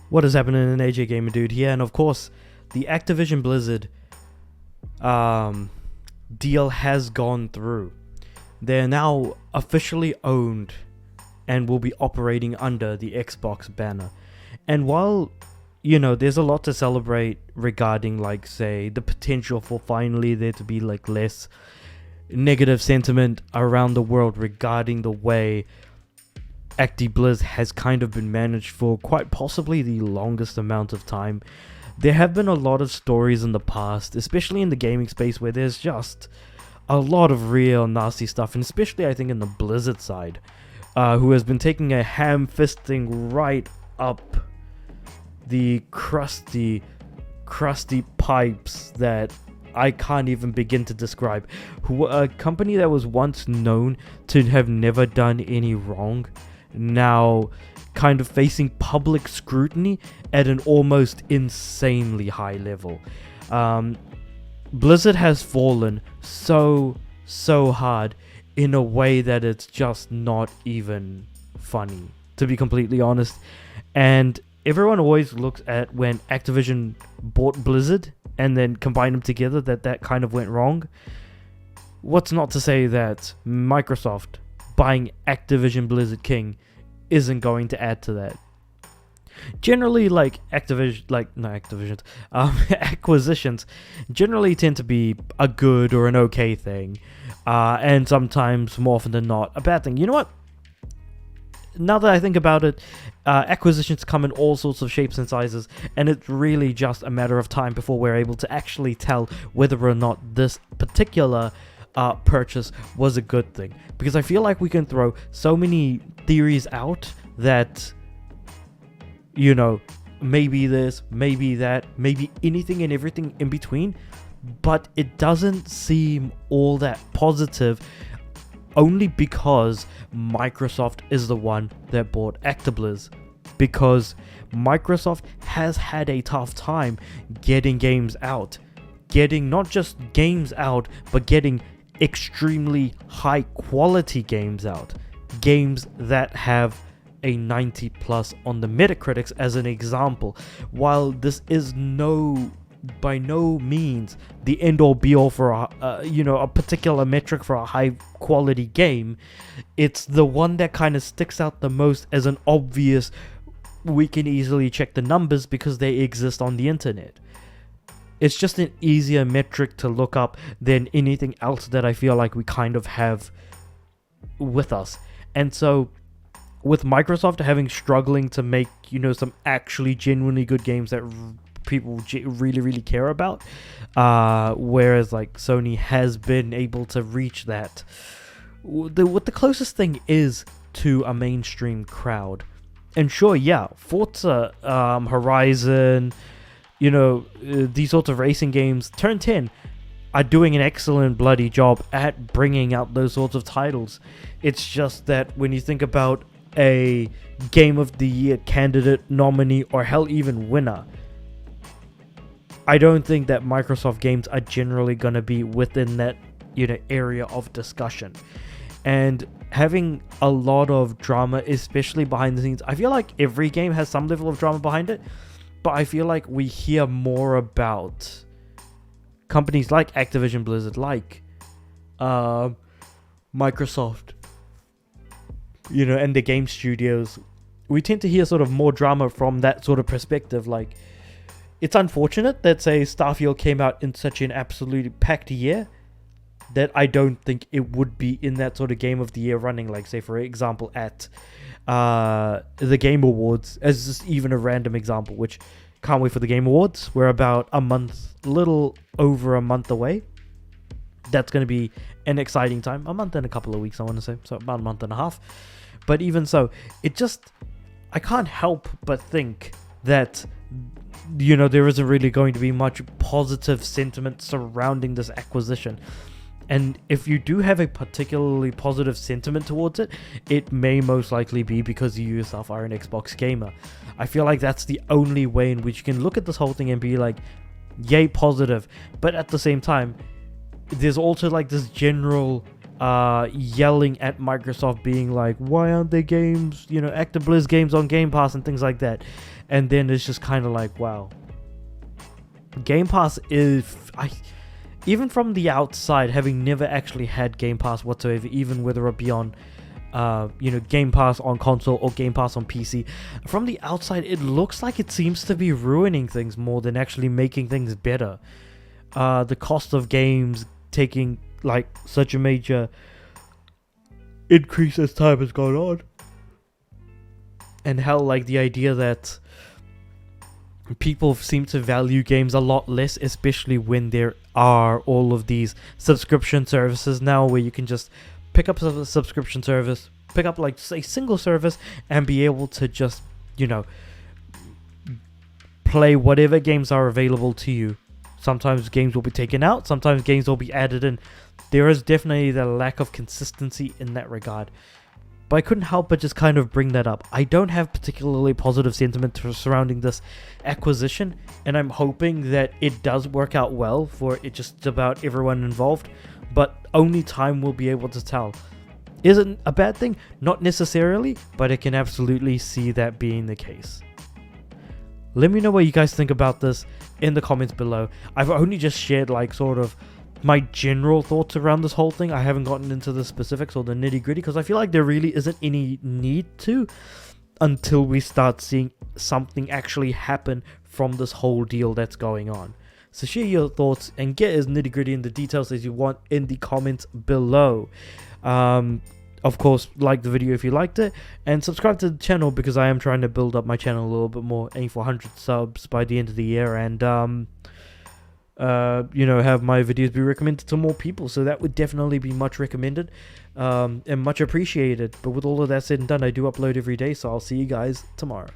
What is happening in AJ Gamer Dude here, and of course, the Activision Blizzard deal has gone through. They're now officially owned and will be operating under the Xbox banner. And while, there's a lot to celebrate regarding, say, the potential for finally there to be, less negative sentiment around the world regarding the way ActiBliz has kind of been managed for quite possibly the longest amount of time. There have been a lot of stories in the past, especially in the gaming space, where there's just a lot of real nasty stuff, and especially I think in the Blizzard side, who has been taking a ham-fisting right up the crusty pipes that I can't even begin to describe. A company that was once known to have never done any wrong, now kind of facing public scrutiny at an almost insanely high level. Blizzard has fallen so hard in a way that it's just not even funny, to be completely honest. And everyone always looks at when Activision bought Blizzard and then combined them together, that kind of went wrong. What's not to say that Microsoft buying Activision Blizzard King isn't going to add to that. Generally, acquisitions generally tend to be a good or an okay thing, and sometimes, more often than not, a bad thing. You know what? Now that I think about it, acquisitions come in all sorts of shapes and sizes, and it's really just a matter of time before we're able to actually tell whether or not this particular purchase was a good thing. Because I feel like we can throw so many theories out that, maybe this, maybe that, maybe anything and everything in between, but it doesn't seem all that positive, only because Microsoft is the one that bought ActiBliz. Because Microsoft has had a tough time getting games out. Getting not just games out, but getting extremely high quality games out. Games that have a 90 plus on the Metacritics, as an example. While this is by no means the end all be all for a particular metric for a high quality game, it's the one that kind of sticks out the most as an obvious, we can easily check the numbers because they exist on the internet. It's just an easier metric to look up than anything else that I feel like we kind of have with us. And so with Microsoft struggling to make, some actually genuinely good games that people really care about, whereas Sony has been able to reach that, what the closest thing is to a mainstream crowd. And sure, yeah, Forza Horizon, these sorts of racing games, Turn 10 are doing an excellent bloody job at bringing out those sorts of titles. It's just that when you think about a Game of the Year candidate, nominee, or hell, even winner, I don't think that Microsoft games are generally going to be within that, area of discussion. And having a lot of drama, especially behind the scenes, I feel like every game has some level of drama behind it, but I feel like we hear more about companies like Activision Blizzard, like Microsoft, and the game studios. We tend to hear sort of more drama from that sort of perspective. It's unfortunate that, say, Starfield came out in such an absolutely packed year that I don't think it would be in that sort of Game of the Year running, say, for example, at the Game Awards, as just even a random example, which can't wait for the Game Awards. We're about little over a month away. That's going to be an exciting time. A month and a couple of weeks, I want to say. So about a month and a half. But even so, I can't help but think that, there isn't really going to be much positive sentiment surrounding this acquisition. And if you do have a particularly positive sentiment towards it, it may most likely be because you yourself are an Xbox gamer. I feel like that's the only way in which you can look at this whole thing and be like, yay, positive. But at the same time, there's also this general yelling at Microsoft, being like, why aren't there games, Activision games on Game Pass and things like that. And then it's just kind of like, wow. Game Pass even from the outside, having never actually had Game Pass whatsoever, even whether it be on Game Pass on console or Game Pass on PC, from the outside it looks like it seems to be ruining things more than actually making things better. The cost of games taking like such a major increase as time has gone on, and how like the idea that people seem to value games a lot less, especially when there are all of these subscription services now where you can just pick up a subscription service, pick up like say single service, and be able to just play whatever games are available to you. Sometimes games will be taken out, sometimes games will be added in. There is definitely the lack of consistency in that regard. But I couldn't help but just kind of bring that up. I don't have particularly positive sentiment surrounding this acquisition, and I'm hoping that it does work out well for it just about everyone involved, but only time will be able to tell. Is it a bad thing? Not necessarily, but I can absolutely see that being the case. Let me know what you guys think about this in the comments below. I've only just shared like sort of my general thoughts around this whole thing. I haven't gotten into the specifics or the nitty gritty because I feel like there really isn't any need to until we start seeing something actually happen from this whole deal that's going on. So share your thoughts and get as nitty gritty in the details as you want in the comments below. Of course, like the video if you liked it, and subscribe to the channel because I am trying to build up my channel a little bit more, aim for 100 subs by the end of the year, and have my videos be recommended to more people. So that would definitely be much recommended and much appreciated. But with all of that said and done, I do upload every day, so I'll see you guys tomorrow.